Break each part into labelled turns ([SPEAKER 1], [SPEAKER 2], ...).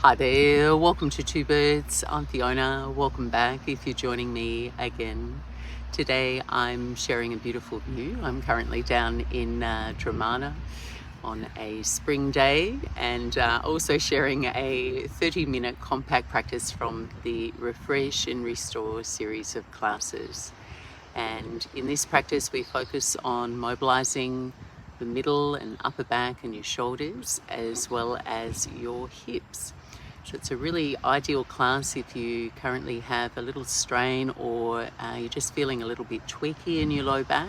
[SPEAKER 1] Hi there, welcome to Two Birds. I'm Fiona. Welcome back if you're joining me again. Today I'm sharing a beautiful view. I'm currently down in Dramana on a spring day and also sharing a 30-minute compact practice from the Refresh and Restore series of classes. And in this practice we focus on mobilising the middle and upper back and your shoulders as well as your hips. So it's a really ideal class if you currently have a little strain or you're just feeling a little bit tweaky in your low back.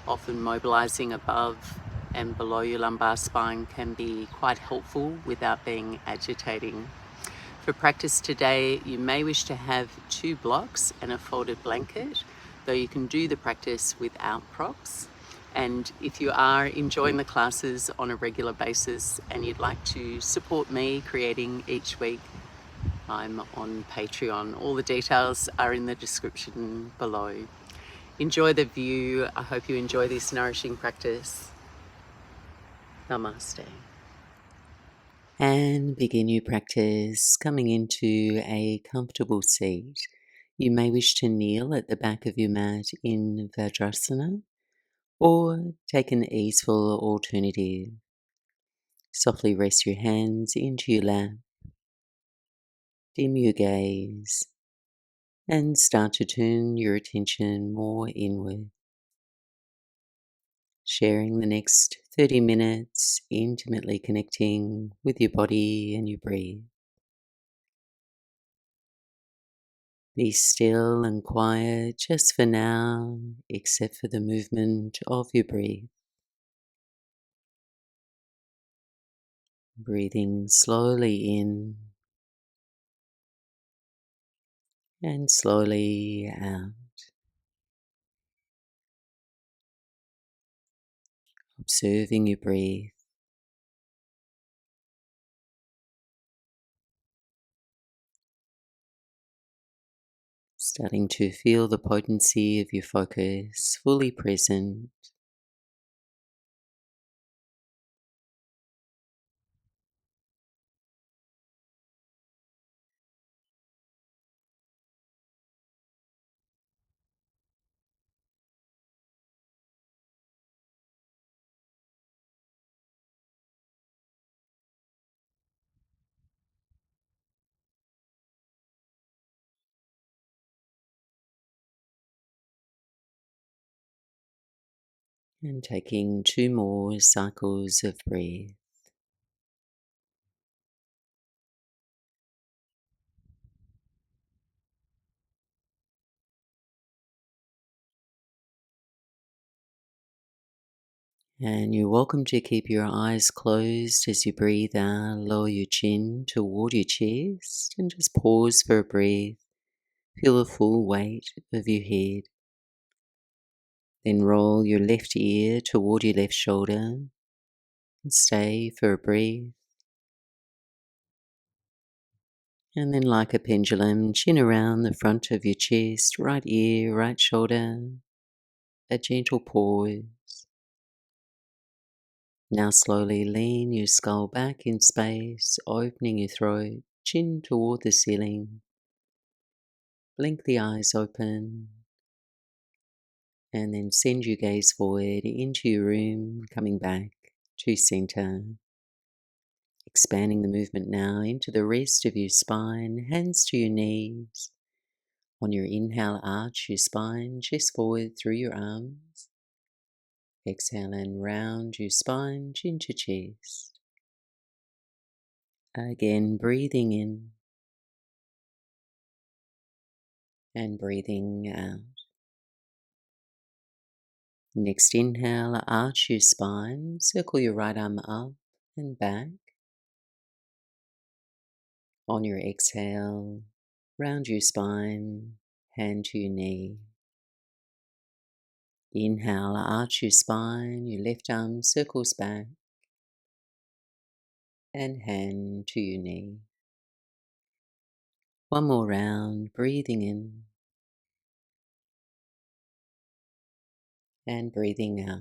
[SPEAKER 1] Often mobilising above and below your lumbar spine can be quite helpful without being agitating. For practice today, you may wish to have 2 blocks and a folded blanket, though you can do the practice without props. And if you are enjoying the classes on a regular basis and you'd like to support me creating each week, I'm on Patreon. All the details are in the description below. Enjoy the view. I hope you enjoy this nourishing practice. Namaste. And begin your practice coming into a comfortable seat. You may wish to kneel at the back of your mat in Vajrasana or take an easeful alternative. Softly rest your hands into your lap, dim your gaze, and start to turn your attention more inward. Sharing the next 30 minutes intimately connecting with your body and your breath. Be still and quiet just for now, except for the movement of your breath. Breathing slowly in and slowly out. Observing your breath. Starting to feel the potency of your focus fully present. And taking 2 more cycles of breath. And you're welcome to keep your eyes closed as you breathe out. Lower your chin toward your chest and just pause for a breath. Feel the full weight of your head. Then roll your left ear toward your left shoulder and stay for a breath. And then like a pendulum, chin around the front of your chest, right ear, right shoulder, a gentle pause. Now slowly lean your skull back in space, opening your throat, chin toward the ceiling. Blink the eyes open and then send your gaze forward into your room, coming back to center. Expanding the movement now into the rest of your spine, hands to your knees. On your inhale, arch your spine, chest forward through your arms. Exhale and round your spine, chin to chest. Again, breathing in and breathing out. Next inhale, arch your spine, circle your right arm up and back. On your exhale, round your spine, hand to your knee. Inhale, arch your spine, your left arm circles back and hand to your knee. One more round, breathing in and breathing out.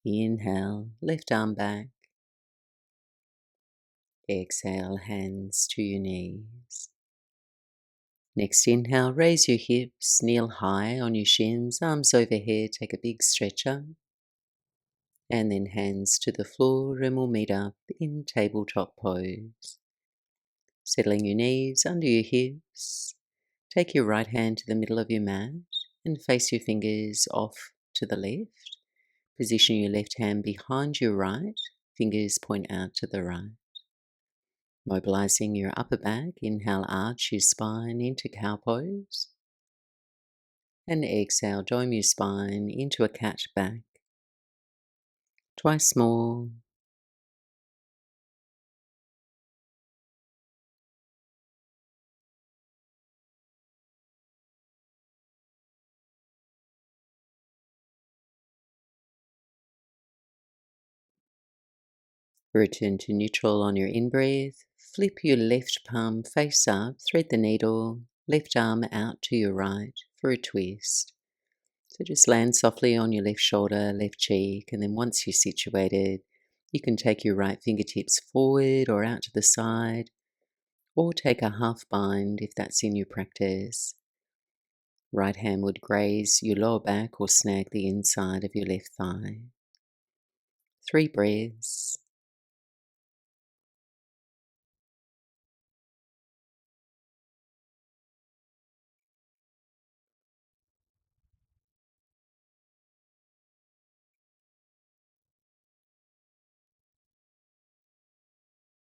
[SPEAKER 1] Inhale, left arm back Exhale, hands to your knees. Next inhale, raise your hips, kneel high on your shins, arms overhead, take a big stretcher. And then hands to the floor, and we'll meet up in tabletop pose. Settling your knees under your hips. Take your right hand to the middle of your mat and face your fingers off to the left. Position your left hand behind your right, fingers point out to the right. Mobilising your upper back, inhale, arch your spine into cow pose. And exhale, dome your spine into a cat back. Twice more. Return to neutral on your in-breath. Flip your left palm face up, thread the needle, left arm out to your right for a twist. So just land softly on your left shoulder, left cheek, and then once you're situated, you can take your right fingertips forward or out to the side, or take a half bind if that's in your practice. Right hand would graze your lower back or snag the inside of your left thigh. 3 breaths.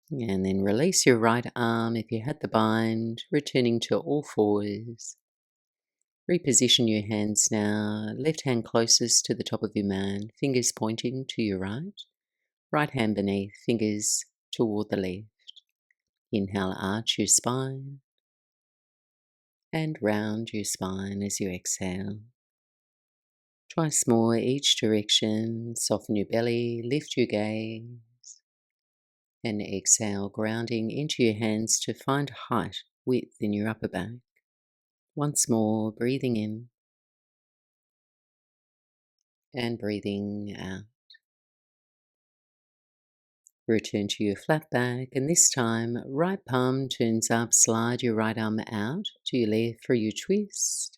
[SPEAKER 1] And then release your right arm if you had the bind, returning to all fours. Reposition your hands now, left hand closest to the top of your mat, fingers pointing to your right. Right hand beneath, fingers toward the left. Inhale, arch your spine and round your spine as you exhale. Twice more each direction, soften your belly, lift your gaze. And exhale, grounding into your hands to find height, width in your upper back. Once more, breathing in and breathing out. Return to your flat back, and this time, right palm turns up, slide your right arm out to your left for your twist.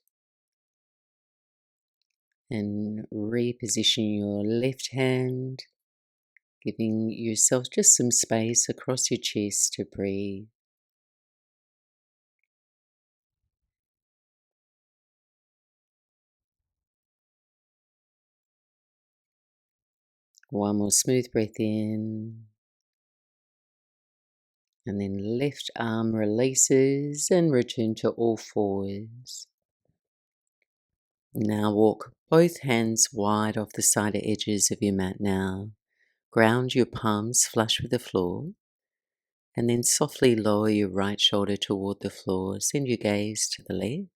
[SPEAKER 1] And reposition your left hand, giving yourself just some space across your chest to breathe. One more smooth breath in. And then left arm releases and return to all fours. Now walk both hands wide off the side edges of your mat now. Ground your palms flush with the floor. And then softly lower your right shoulder toward the floor. Send your gaze to the left.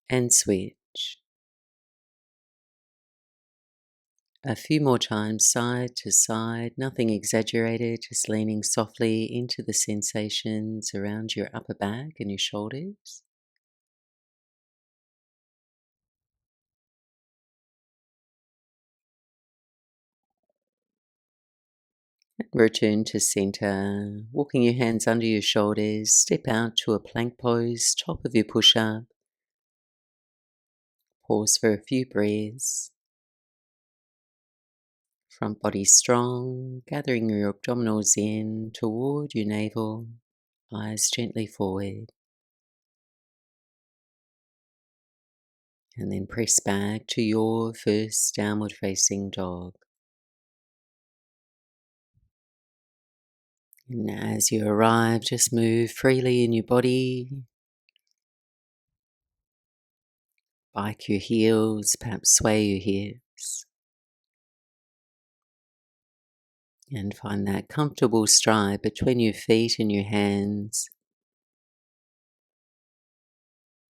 [SPEAKER 1] And switch. A few more times, side to side, nothing exaggerated, just leaning softly into the sensations around your upper back and your shoulders. Return to center, walking your hands under your shoulders, step out to a plank pose, top of your push-up. Pause for a few breaths. Front body strong, gathering your abdominals in toward your navel, eyes gently forward. And then press back to your first downward facing dog. And as you arrive, just move freely in your body. Bike your heels, perhaps sway your hips. And find that comfortable stride between your feet and your hands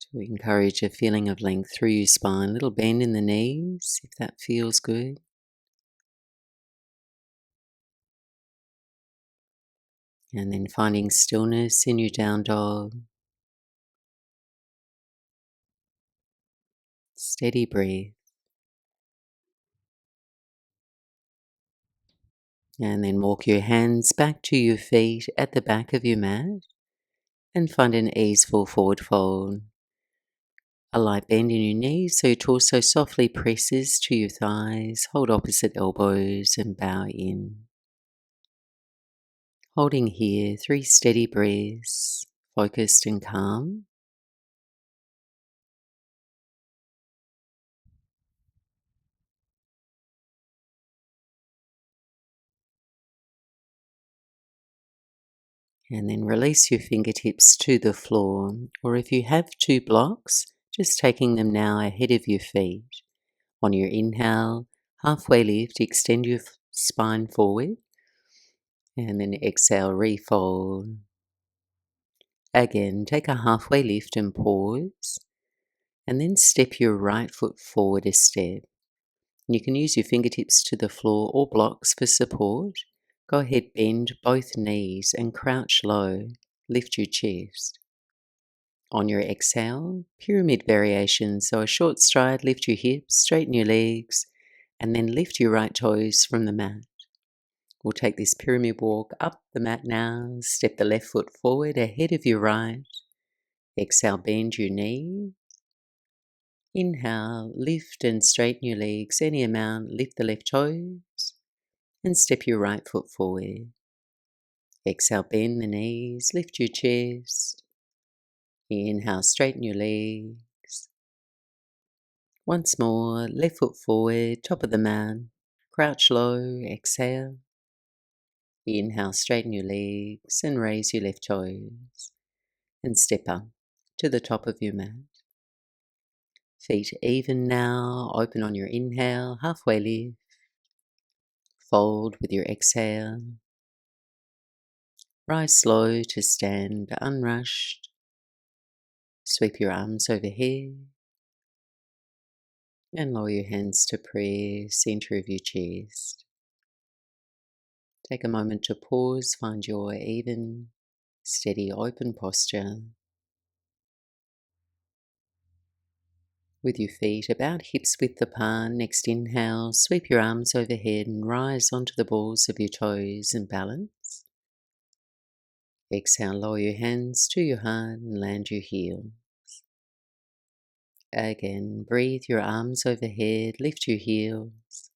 [SPEAKER 1] to encourage a feeling of length through your spine. A little bend in the knees if that feels good. And then finding stillness in your down dog. Steady breath. And then walk your hands back to your feet at the back of your mat and find an easeful forward fold. A light bend in your knees so your torso softly presses to your thighs. Hold opposite elbows and bow in. Holding here 3 steady breaths, focused and calm. And then release your fingertips to the floor, or if you have 2 blocks, just taking them now ahead of your feet. On your inhale, halfway lift, extend your spine forward, and then exhale, refold. Again, take a halfway lift and pause, and then step your right foot forward a step. You can use your fingertips to the floor or blocks for support. Go ahead, bend both knees and crouch low. Lift your chest. On your exhale, pyramid variation. So a short stride, lift your hips, straighten your legs, and then lift your right toes from the mat. We'll take this pyramid walk up the mat now. Step the left foot forward ahead of your right. Exhale, bend your knee. Inhale, lift and straighten your legs any amount. Lift the left toes and step your right foot forward. Exhale, bend the knees, lift your chest. Inhale, straighten your legs. Once more, left foot forward, top of the mat. Crouch low, exhale. Inhale, straighten your legs and raise your left toes. And step up to the top of your mat. Feet even now, open on your inhale, halfway lift. Fold with your exhale. Rise slow to stand unrushed. Sweep your arms overhead. And lower your hands to prayer, center of your chest. Take a moment to pause, find your even, steady, open posture. With your feet about hips width apart, next inhale, sweep your arms overhead and rise onto the balls of your toes and balance. Exhale, lower your hands to your heart and land your heels. Again, breathe your arms overhead, lift your heels.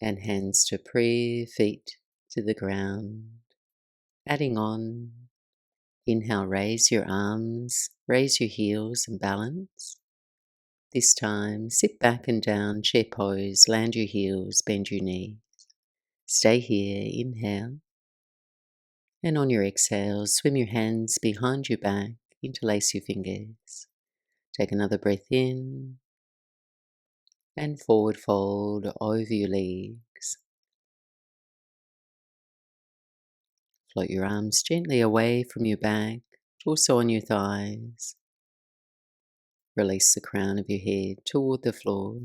[SPEAKER 1] And hands to prayer, feet to the ground. Adding on, inhale, raise your arms, raise your heels and balance. This time, sit back and down, chair pose, land your heels, bend your knees. Stay here, inhale. And on your exhale, swim your hands behind your back, interlace your fingers. Take another breath in and forward fold over your legs. Float your arms gently away from your back, torso on your thighs. Release the crown of your head toward the floor.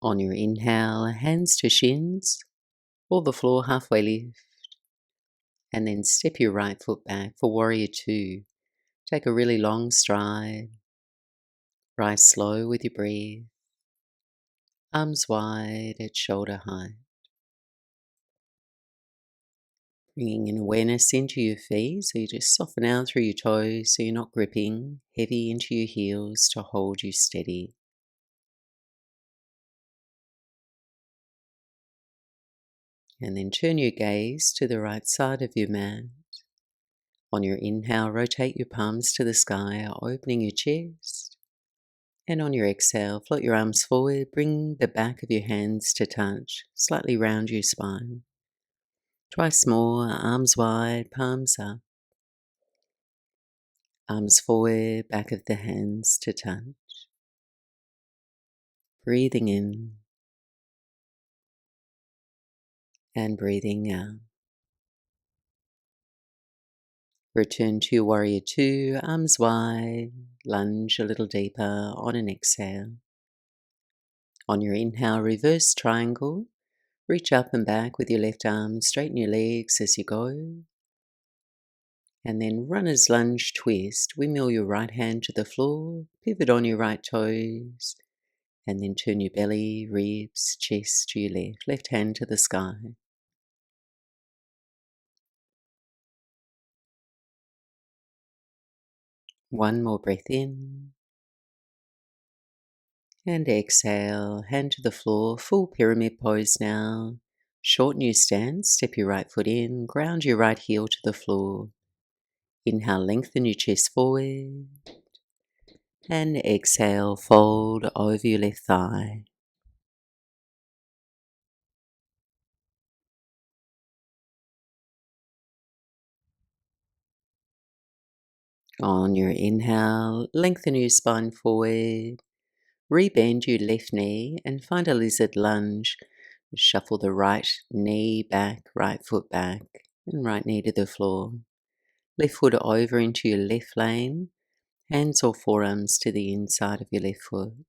[SPEAKER 1] On your inhale, hands to shins, or the floor halfway lift. And then step your right foot back for warrior two. Take a really long stride. Rise slow with your breath. Arms wide at shoulder height. Bringing in awareness into your feet, so you just soften out through your toes so you're not gripping heavy into your heels to hold you steady. And then turn your gaze to the right side of your mat. On your inhale, rotate your palms to the sky, opening your chest. And on your exhale, float your arms forward, bring the back of your hands to touch, slightly round your spine. Twice more, arms wide, palms up. Arms forward, back of the hands to touch. Breathing in and breathing out. Return to warrior two, arms wide, lunge a little deeper on an exhale. On your inhale, reverse triangle. Reach up and back with your left arm, straighten your legs as you go. And then runner's lunge twist. Windmill your right hand to the floor, pivot on your right toes, And then turn your belly, ribs, chest to your left hand to the sky. One more breath in. And exhale, hand to the floor, full pyramid pose now. Shorten your stance, step your right foot in, ground your right heel to the floor. Inhale, lengthen your chest forward. And exhale, fold over your left thigh. On your inhale, lengthen your spine forward. Rebend your left knee and find a lizard lunge. Shuffle the right knee back, right foot back, and right knee to the floor. Left foot over into your left lane, hands or forearms to the inside of your left foot.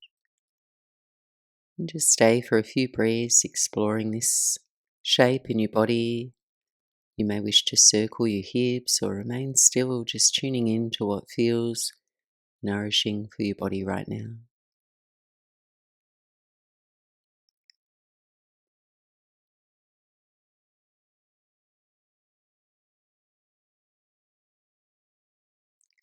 [SPEAKER 1] And just stay for a few breaths exploring this shape in your body. You may wish to circle your hips or remain still, just tuning in to what feels nourishing for your body right now.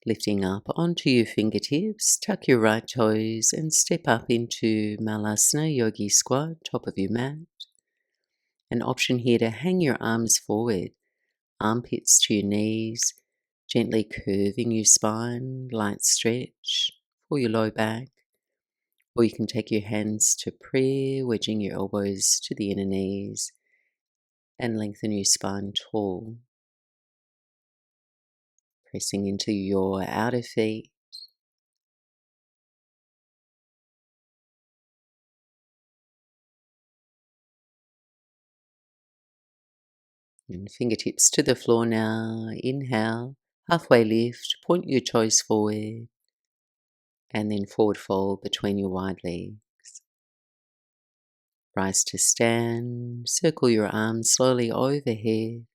[SPEAKER 1] Lifting up onto your fingertips, tuck your right toes and step up into Malasana Yogi Squat, top of your mat. An option here to hang your arms forward, armpits to your knees, gently curving your spine, light stretch for your low back. Or you can take your hands to prayer, wedging your elbows to the inner knees and lengthen your spine tall. Pressing into your outer feet. And fingertips to the floor now. Inhale, halfway lift, point your toes forward, and then forward fold between your wide legs. Rise to stand, circle your arms slowly overhead.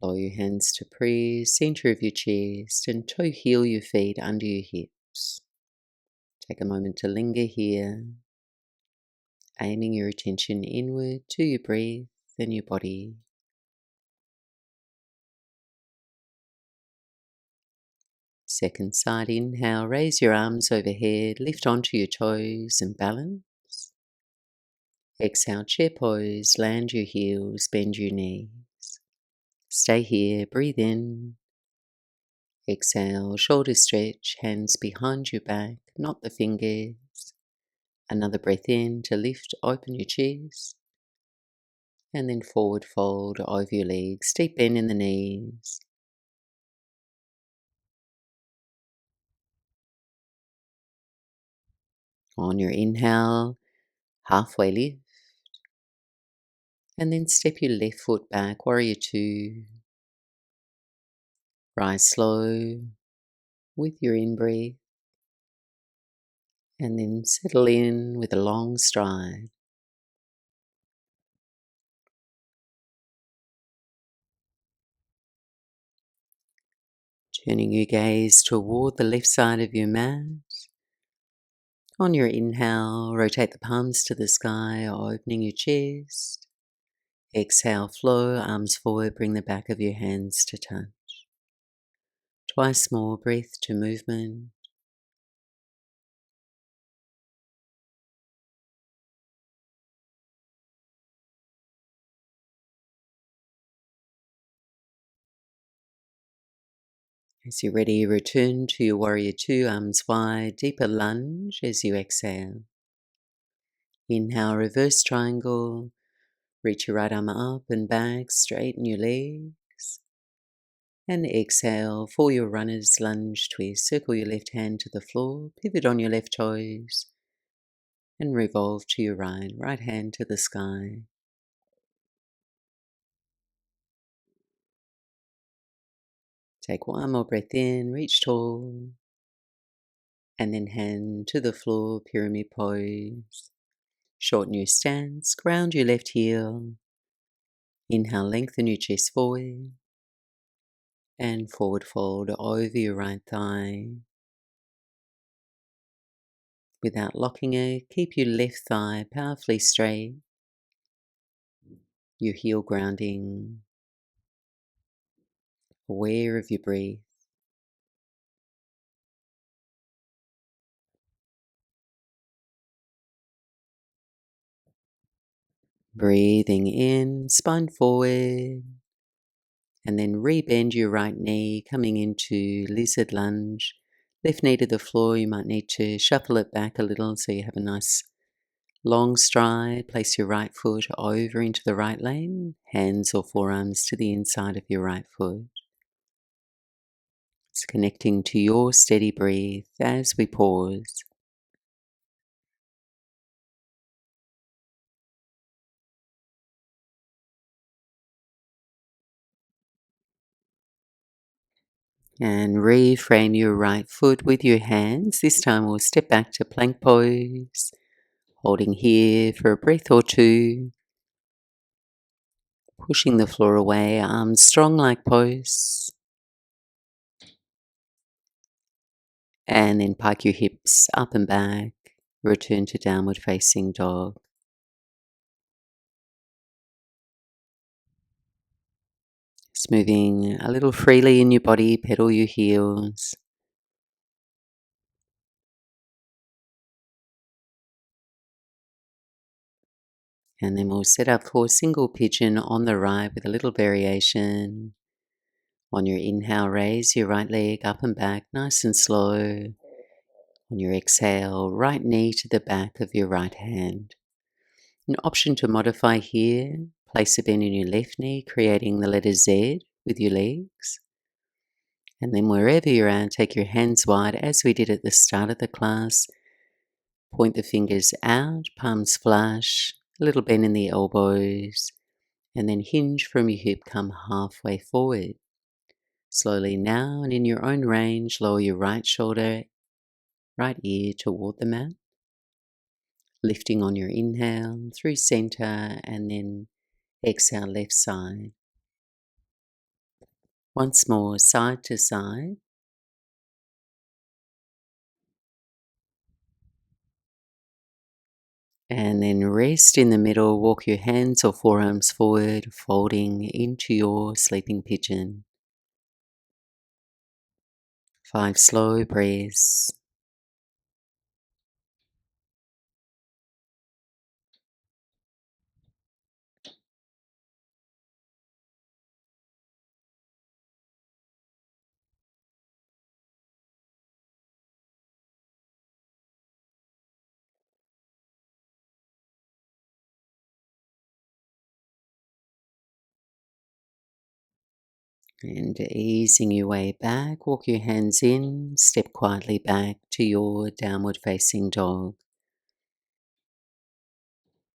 [SPEAKER 1] Lower your hands to prayer, center of your chest, and toe heel your feet under your hips. Take a moment to linger here, aiming your attention inward to your breath and your body. Second side, inhale, raise your arms overhead, lift onto your toes and balance. Exhale, chair pose, land your heels, bend your knees. Stay here, breathe in. Exhale, shoulder stretch, hands behind your back, not the fingers. Another breath in to lift, open your chest. And then forward fold over your legs, deep bend in the knees. On your inhale, halfway lift. And then step your left foot back, warrior two. Rise slow with your in-breath. And then settle in with a long stride. Turning your gaze toward the left side of your mat. On your inhale, rotate the palms to the sky, opening your chest. Exhale, flow, arms forward, bring the back of your hands to touch. Twice more, breath to movement. As you're ready, return to your warrior two, arms wide, deeper lunge as you exhale. Inhale, reverse triangle. Reach your right arm up and back, straighten your legs. And exhale, for your runner's lunge twist. Circle your left hand to the floor, pivot on your left toes, and revolve to your right hand to the sky. Take one more breath in, reach tall, and then hand to the floor, pyramid pose. Shorten your stance, ground your left heel. Inhale, lengthen your chest forward, and forward fold over your right thigh. Without locking it, keep your left thigh powerfully straight, your heel grounding, aware of your breath. Breathing in, spine forward, and then rebend your right knee, coming into lizard lunge. Left knee to the floor, you might need to shuffle it back a little so you have a nice long stride. Place your right foot over into the right lane, hands or forearms to the inside of your right foot. It's connecting to your steady breath as we pause. And reframe your right foot with your hands. This time we'll step back to plank pose, holding here for a breath or two. Pushing the floor away, arms strong like posts. And then pike your hips up and back. Return to downward facing dog. Just moving a little freely in your body, pedal your heels. And then we'll set up for single pigeon on the right with a little variation. On your inhale, raise your right leg up and back, nice and slow. On your exhale, right knee to the back of your right hand. An option to modify here, place a bend in your left knee, creating the letter Z with your legs. And then wherever you're at, take your hands wide as we did at the start of the class. Point the fingers out, palms flush, a little bend in the elbows, and then hinge from your hip, come halfway forward. Slowly now and in your own range, lower your right shoulder, right ear toward the mat. Lifting on your inhale through center and then exhale left side. Once more, side to side. And then rest in the middle, walk your hands or forearms forward, folding into your sleeping pigeon. 5 slow breaths. And easing your way back, walk your hands in, step quietly back to your downward facing dog.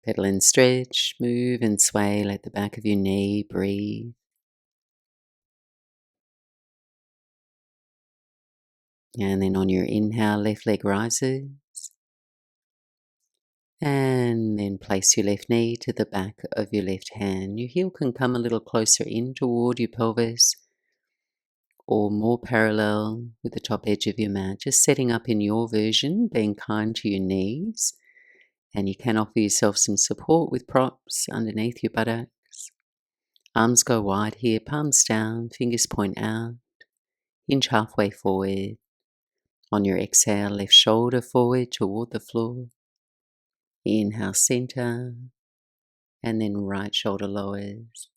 [SPEAKER 1] Pedal and stretch, move and sway, let the back of your knee breathe. And then on your inhale, left leg rises. And then place your left knee to the back of your left hand. Your heel can come a little closer in toward your pelvis or more parallel with the top edge of your mat. Just setting up in your version, being kind to your knees. And you can offer yourself some support with props underneath your buttocks. Arms go wide here, palms down, fingers point out. Hinge halfway forward. On your exhale, left shoulder forward toward the floor. Inhale, center. And then right shoulder lowers.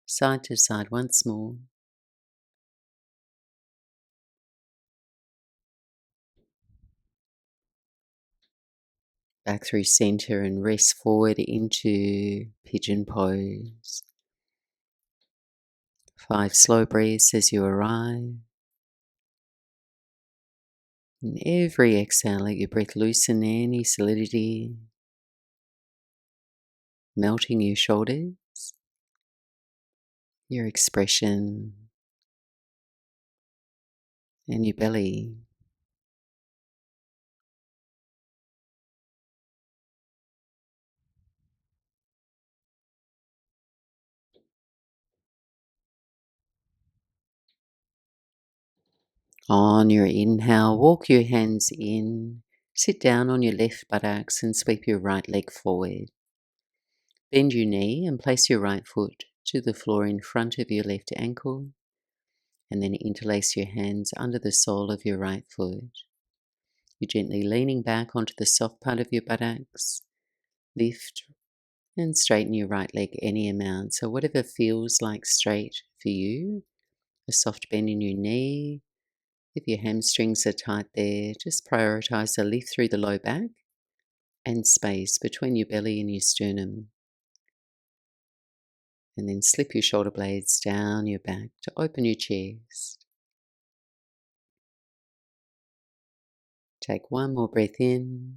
[SPEAKER 1] Side to side once more. Back through center and rest forward into pigeon pose. 5 slow breaths as you arrive. And every exhale, let your breath loosen any solidity, melting your shoulders, your expression, and your belly. On your inhale, walk your hands in, Sit down on your left buttocks and sweep your right leg forward. Bend your knee and place your right foot to the floor in front of your left ankle, and then interlace your hands under the sole of your right foot. You're gently leaning back onto the soft part of your buttocks. Lift and straighten your right leg any amount. So whatever feels like straight for you, a soft bend in your knee. If your hamstrings are tight there, just prioritize a lift through the low back and space between your belly and your sternum. And then slip your shoulder blades down your back to open your chest. Take one more breath in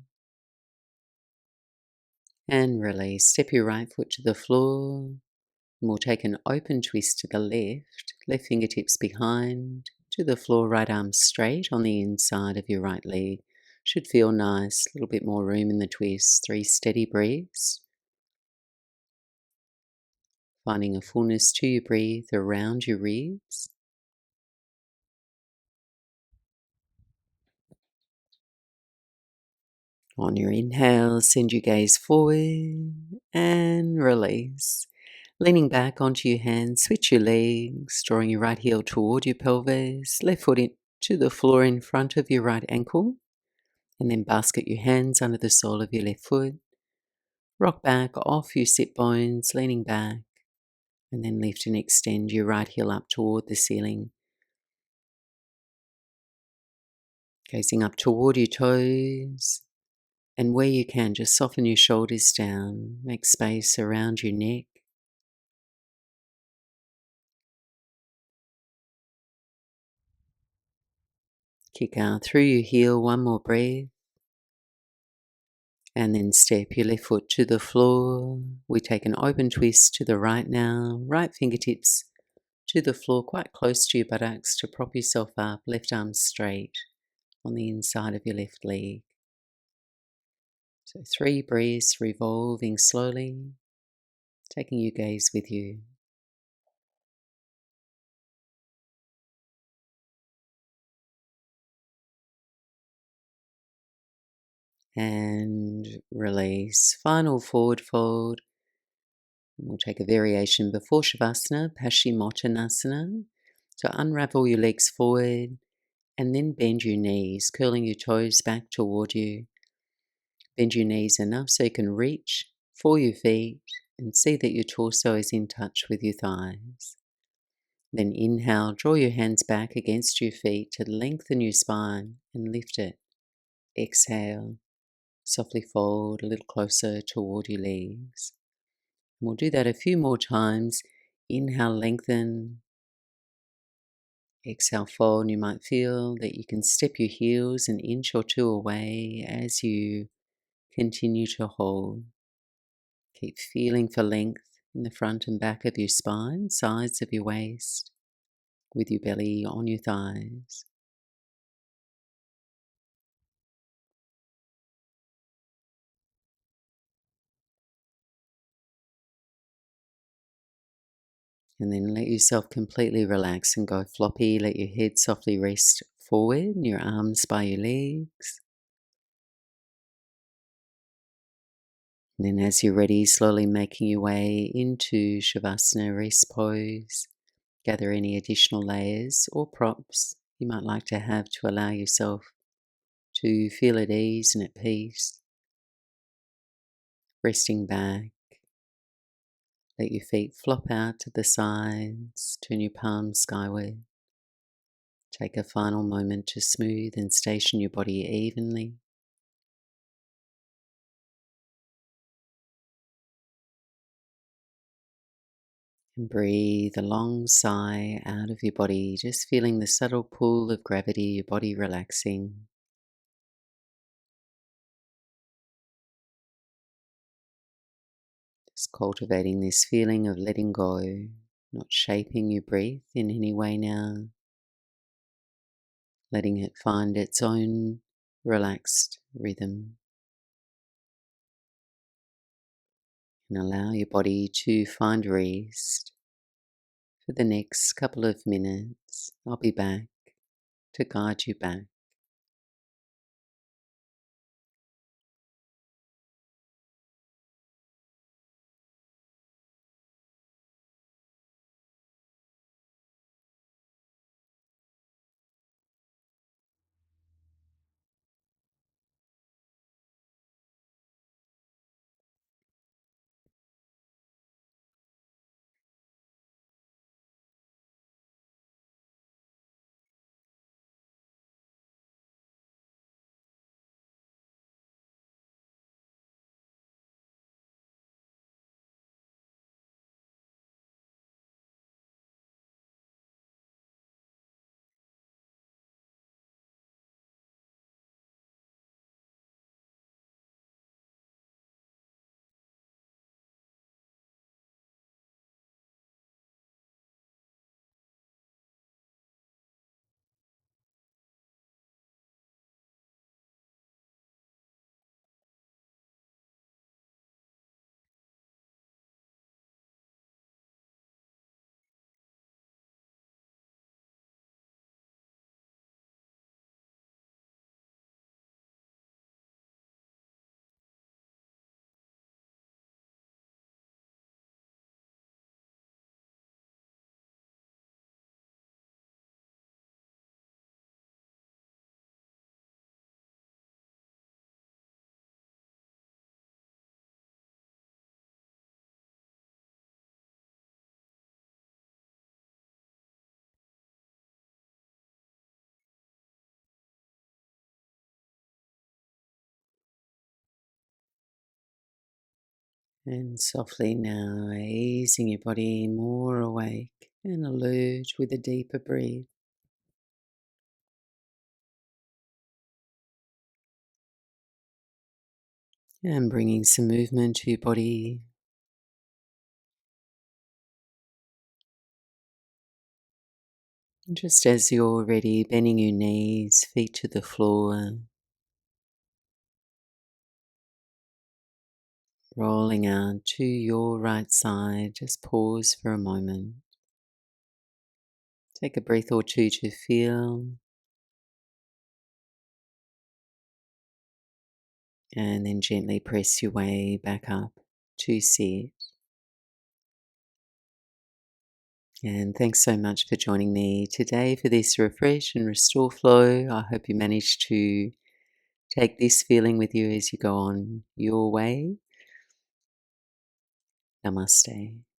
[SPEAKER 1] and release. Step your right foot to the floor, and we'll take an open twist to the left fingertips behind, to the floor, right arm straight on the inside of your right leg. Should feel nice, a little bit more room in the twist. 3 steady breaths. Finding a fullness to your breath around your ribs. On your inhale, send your gaze forward and release. Leaning back onto your hands, switch your legs, drawing your right heel toward your pelvis, left foot to the floor in front of your right ankle, and then basket your hands under the sole of your left foot. Rock back off your sit bones, leaning back, and then lift and extend your right heel up toward the ceiling. Gazing up toward your toes, and where you can, just soften your shoulders down, make space around your neck. Kick out through your heel, one more breath. And then step your left foot to the floor. We take an open twist to the right now. Right fingertips to the floor, quite close to your buttocks to prop yourself up. Left arm straight on the inside of your left leg. So 3 breaths, revolving slowly, taking your gaze with you. And release. Final forward fold. We'll take a variation before Shavasana, Paschimottanasana. So unravel your legs forward and then bend your knees, curling your toes back toward you. Bend your knees enough so you can reach for your feet and see that your torso is in touch with your thighs. Then inhale, draw your hands back against your feet to lengthen your spine and lift it. Exhale, softly fold a little closer toward your legs. And we'll do that a few more times. Inhale, lengthen. Exhale, fold. And you might feel that you can step your heels an inch or two away as you continue to hold. Keep feeling for length in the front and back of your spine, sides of your waist, with your belly on your thighs. And then let yourself completely relax and go floppy. Let your head softly rest forward and your arms by your legs. And then as you're ready, slowly making your way into Shavasana, rest pose. Gather any additional layers or props you might like to have to allow yourself to feel at ease and at peace. Resting back. Let your feet flop out to the sides, turn your palms skyward. Take a final moment to smooth and station your body evenly. And breathe a long sigh out of your body, just feeling the subtle pull of gravity, your body relaxing. Just cultivating this feeling of letting go, not shaping your breath in any way now. Letting it find its own relaxed rhythm. And allow your body to find rest for the next couple of minutes. I'll be back to guide you back. And softly now easing your body more awake and alert with a deeper breath. And bringing some movement to your body. Just as you're ready, bending your knees, feet to the floor, rolling out to your right side. Just pause for a moment. Take a breath or two to feel, and then gently press your way back up to sit. And thanks so much for joining me today for this refresh and restore flow. I hope you managed to take this feeling with you as you go on your way. Namaste.